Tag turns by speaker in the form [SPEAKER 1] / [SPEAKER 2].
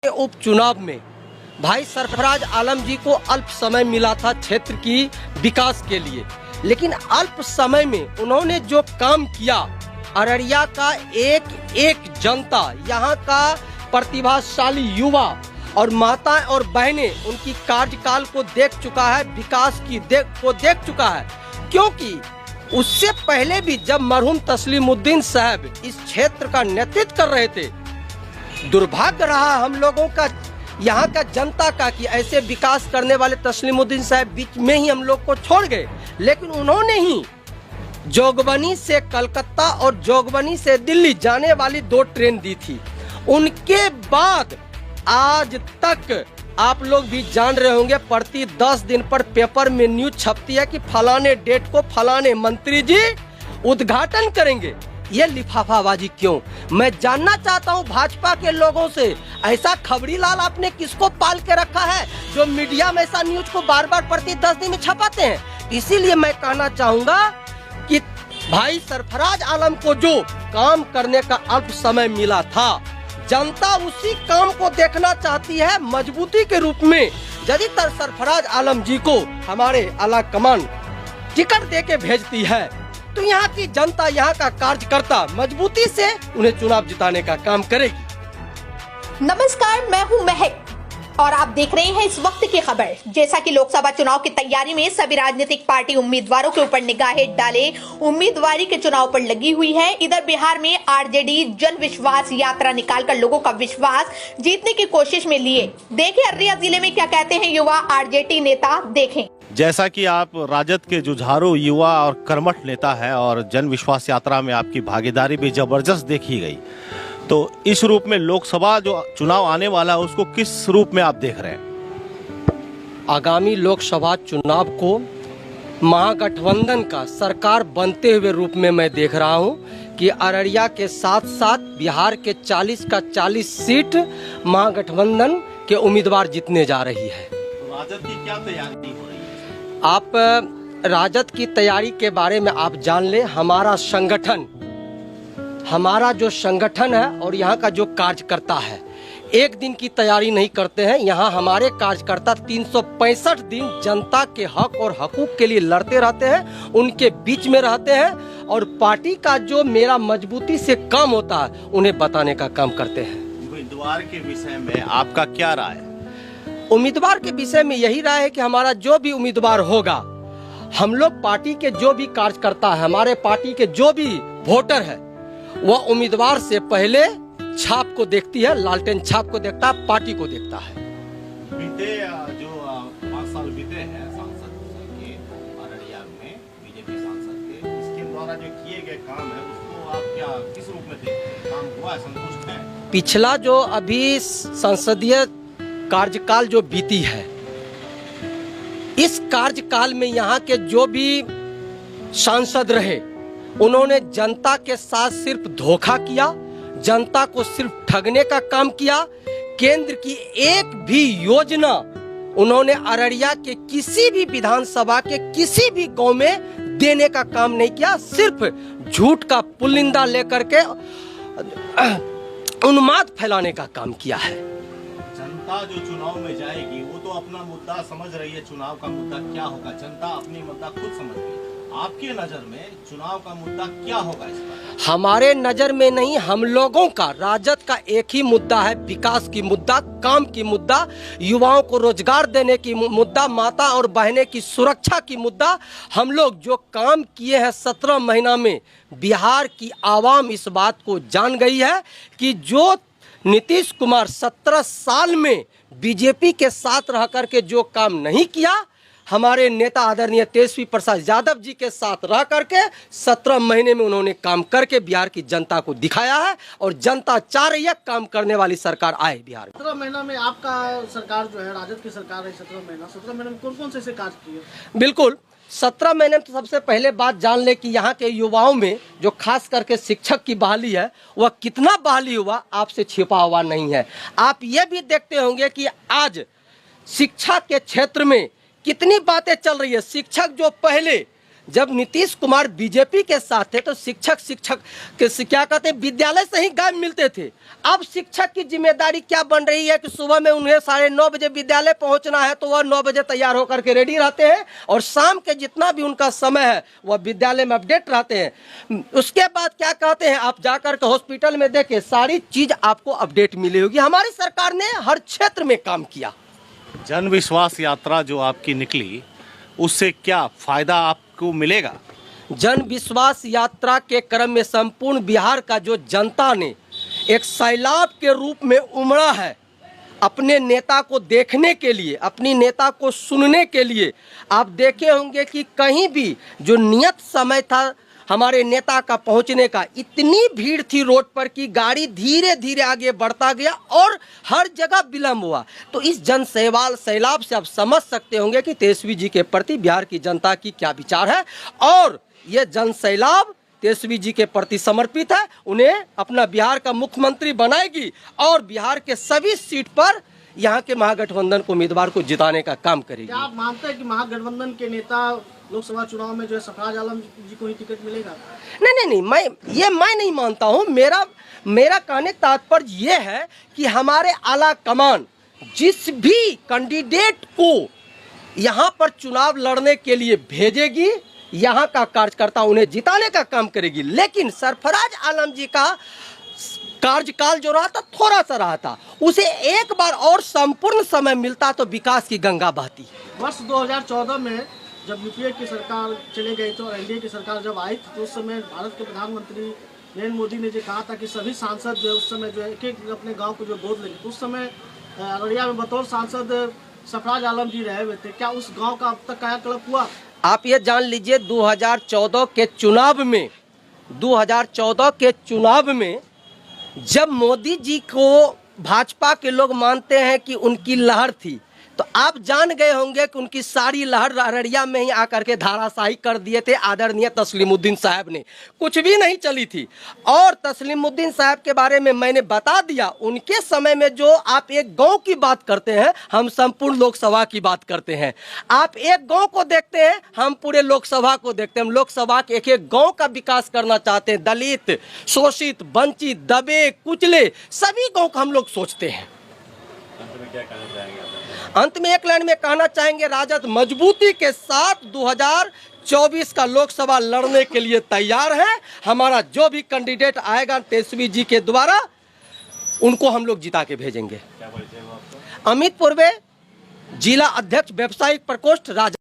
[SPEAKER 1] उपचुनाव में भाई सरफराज आलम जी को अल्प समय मिला था क्षेत्र की विकास के लिए, लेकिन अल्प समय में उन्होंने जो काम किया, अररिया का एक एक जनता, यहाँ का प्रतिभाशाली युवा और माताएं और बहनें उनकी कार्यकाल को देख चुका है, विकास की को देख चुका है। क्योंकि उससे पहले भी जब मरहूम तस्लीमुद्दीन साहब इस क्षेत्र का नेतृत्व कर रहे थे, दुर्भाग्य रहा हम लोगों का, यहाँ का जनता का, कि ऐसे विकास करने वाले तस्लीमुद्दीन साहब बीच में ही हम लोग को छोड़ गए। लेकिन उन्होंने ही जोगबनी से कलकत्ता और जोगबनी से दिल्ली जाने वाली 2 ट्रेन दी थी। उनके बाद आज तक आप लोग भी जान रहे होंगे, प्रति 10 दिन पर पेपर में न्यूज छपती है कि फलाने डेट को फलाने मंत्री जी उद्घाटन करेंगे। ये लिफाफाबाजी क्यों? मैं जानना चाहता हूं भाजपा के लोगों से, ऐसा खबरी लाल आपने किसको पाल के रखा है जो मीडिया में ऐसा न्यूज को बार बार प्रति 10 दिन में छपाते हैं? इसीलिए मैं कहना चाहूंगा कि भाई सरफराज आलम को जो काम करने का अल्प समय मिला था, जनता उसी काम को देखना चाहती है मजबूती के रूप में। यदि सरफराज आलम जी को हमारे आला कमान टिकट दे के भेजती है तो यहाँ की जनता, यहाँ का कार्यकर्ता मजबूती से उन्हें चुनाव जिताने का काम करेगी।
[SPEAKER 2] नमस्कार, मैं हूँ महक और आप देख रहे हैं इस वक्त की खबर। जैसा कि लोकसभा चुनाव की तैयारी में सभी राजनीतिक पार्टी उम्मीदवारों के ऊपर निगाहें डाले उम्मीदवारी के चुनाव पर लगी हुई है, इधर बिहार में आरजेडी जन विश्वास यात्रा निकालकर लोगों का विश्वास जीतने की कोशिश में लिए। देखिए अररिया जिले में क्या कहते हैं युवा आरजेडी नेता, देखें।
[SPEAKER 3] जैसा कि आप राजद के जुझारू युवा और कर्मठ नेता हैं और जन विश्वास यात्रा में आपकी भागीदारी भी जबरदस्त देखी गई, तो इस रूप में लोकसभा जो चुनाव आने वाला है उसको किस रूप में आप देख रहे हैं?
[SPEAKER 1] आगामी लोकसभा चुनाव को महागठबंधन का सरकार बनते हुए रूप में मैं देख रहा हूं कि अररिया के साथ साथ बिहार के 40 का 40 सीट महागठबंधन के उम्मीदवार जीतने जा रही है।
[SPEAKER 3] तो राजद की क्या तैयारी हो रही है?
[SPEAKER 1] आप राजद की तैयारी के बारे में आप जान ले। हमारा जो संगठन है और यहाँ का जो कार्यकर्ता है, एक दिन की तैयारी नहीं करते हैं। यहाँ हमारे कार्यकर्ता 365 दिन जनता के हक और हकूक के लिए लड़ते रहते हैं, उनके बीच में रहते हैं और पार्टी का जो मेरा मजबूती से काम होता है उन्हें बताने का काम करते हैं।
[SPEAKER 3] उम्मीदवार के विषय में आपका क्या राय है?
[SPEAKER 1] उम्मीदवार के विषय में यही राय है कि हमारा जो भी उम्मीदवार होगा, हम लोग पार्टी के जो भी कार्यकर्ता है, हमारे पार्टी के जो भी वोटर है, वह उम्मीदवार से पहले छाप को देखती है, लालटेन छाप को देखता है, पार्टी को देखता है।
[SPEAKER 3] बीते जो 5 साल बीते हैं सांसद के अररिया में बीजेपी सांसद के, इसके द्वारा जो किए गए काम है उसको आप क्या किस रूप में देखते हैं? काम हुआ है, संतुष्ट है? पिछला
[SPEAKER 1] जो अभी संसदीय कार्यकाल जो बीती है, इस कार्यकाल में यहाँ के जो भी सांसद रहे, उन्होंने जनता के साथ सिर्फ धोखा किया, जनता को सिर्फ ठगने का काम किया। केंद्र की एक भी योजना उन्होंने अररिया के किसी भी विधानसभा के किसी भी गांव में देने का काम नहीं किया। सिर्फ झूठ का पुलिंदा लेकर के उन्माद फैलाने का काम किया है।
[SPEAKER 3] जनता जो चुनाव में जाएगी वो तो अपना मुद्दा समझ रही है, चुनाव का मुद्दा क्या होगा जनता अपनी मुद्दा खुद समझ रही है। आपके नजर में चुनाव का मुद्दा क्या होगा इस बार?
[SPEAKER 1] हमारे नजर में नहीं, हम लोगों का, राजद का एक ही मुद्दा है, विकास की मुद्दा, काम की मुद्दा, युवाओं को रोजगार देने की मुद्दा, माता और बहनें की सुरक्षा की मुद्दा। हम लोग जो काम किए हैं 17 महीना में, बिहार की आवाम इस बात को जान गई है कि जो नीतीश कुमार 17 साल में बीजेपी के साथ रह करके जो काम नहीं किया, हमारे नेता आदरणीय तेजस्वी प्रसाद यादव जी के साथ रह करके 17 महीने में उन्होंने काम करके बिहार की जनता को दिखाया है और जनता चाह रही है काम करने वाली सरकार आए बिहार में।
[SPEAKER 4] 17 महीना में आपका सरकार जो है, राजद की सरकार है, 17 महीने में कौन कौन से ऐसे कार्य किए?
[SPEAKER 1] बिल्कुल, 17 महीने में तो सबसे पहले बात जान ले कि यहाँ के युवाओं में जो खास करके शिक्षक की बहाली है, वह कितना बहाली हुआ आपसे छिपा हुआ नहीं है। आप ये भी देखते होंगे कि आज शिक्षा के क्षेत्र में कितनी बातें चल रही है। शिक्षक जो पहले जब नीतीश कुमार बीजेपी के साथ थे तो शिक्षक क्या कहते हैं, विद्यालय से ही गायब मिलते थे। अब शिक्षक की जिम्मेदारी क्या बन रही है कि सुबह में उन्हें 9:30 बजे विद्यालय पहुंचना है तो वह 9 बजे तैयार होकर के रेडी रहते हैं और शाम के जितना भी उनका समय है वह विद्यालय में अपडेट रहते हैं। उसके बाद क्या कहते हैं, आप जाकर के हॉस्पिटल में देखें, सारी चीज आपको अपडेट मिली होगी। हमारी सरकार ने हर क्षेत्र में काम किया।
[SPEAKER 3] जन विश्वास यात्रा जो आपकी निकली, उससे क्या फायदा आपको मिलेगा?
[SPEAKER 1] जन विश्वास यात्रा के क्रम में संपूर्ण बिहार का जो जनता ने एक सैलाब के रूप में उमड़ा है अपने नेता को देखने के लिए, अपनी नेता को सुनने के लिए। आप देखे होंगे कि कहीं भी जो नियत समय था हमारे नेता का पहुंचने का, इतनी भीड़ थी रोड पर कि गाड़ी धीरे धीरे आगे बढ़ता गया और हर जगह विलंब हुआ। तो इस जन सैलाब से आप समझ सकते होंगे कि तेजस्वी जी के प्रति बिहार की जनता की क्या विचार है। और ये जन सैलाब तेजस्वी जी के प्रति समर्पित है। उन्हें अपना बिहार का मुख्यमंत्री बनाएगी और बिहार के सभी सीट पर यहाँ के महागठबंधन को उम्मीदवार को जिताने का काम करेगी।
[SPEAKER 4] क्या आप मानते हैं कि महागठबंधन के नेता लोकसभा चुनाव में जो है सरफराज आलम जी को ही टिकट मिलेगा?
[SPEAKER 1] नहीं, मैं नहीं मानता हूँ। मेरा कहने का तात्पर्य ये है कि हमारे आला कमान जिस भी कैंडिडेट को यहाँ पर चुनाव लड़ने के लिए भेजेगी, यहाँ का कार्यकर्ता उन्हें जिताने का काम करेगी। लेकिन सरफराज आलम जी का कार्यकाल जो रहा था थोड़ा सा रहा था, उसे एक बार और संपूर्ण समय मिलता तो विकास की गंगा बहती।
[SPEAKER 4] वर्ष 2014 में जब यूपीए की सरकार चले गई तो एनडीए की सरकार जब आई थी तो उस समय भारत के प्रधानमंत्री नरेंद्र मोदी ने जो कहा था कि सभी सांसद जो उस समय जो एक अपने गांव को जो गोद लेंगे। तो उस समय अररिया में बतौर सांसद सरफराज आलम जी रहे हुए थे। क्या उस गाँव का अब तक कायाकल्प हुआ?
[SPEAKER 1] आप ये जान लीजिए 2014 के चुनाव में जब मोदी जी को भाजपा के लोग मानते हैं कि उनकी लहर थी, तो आप जान गए होंगे कि उनकी सारी लहर अररिया में ही आकर के धाराशाही कर दिए थे आदरणीय तस्लीमुद्दीन साहब ने। कुछ भी नहीं चली थी। और तस्लीमुद्दीन साहब के बारे में मैंने बता दिया। उनके समय में जो आप एक गांव की बात करते हैं, हम संपूर्ण लोकसभा की बात करते हैं। आप एक गांव को देखते हैं, हम पूरे लोकसभा को देखते हैं। हम लोकसभा के एक एक गाँव का विकास करना चाहते हैं। दलित, शोषित, वंचित, दबे, कुचले सभी गाँव का हम लोग सोचते हैं। अंत में एक लाइन में कहना चाहेंगे, राजद मजबूती के साथ 2024 का लोकसभा लड़ने के लिए तैयार है। हमारा जो भी कैंडिडेट आएगा तेजस्वी जी के द्वारा, उनको हम लोग जिता के भेजेंगे। अमित पूर्वे, जिला अध्यक्ष, व्यावसायिक प्रकोष्ठ, राजद।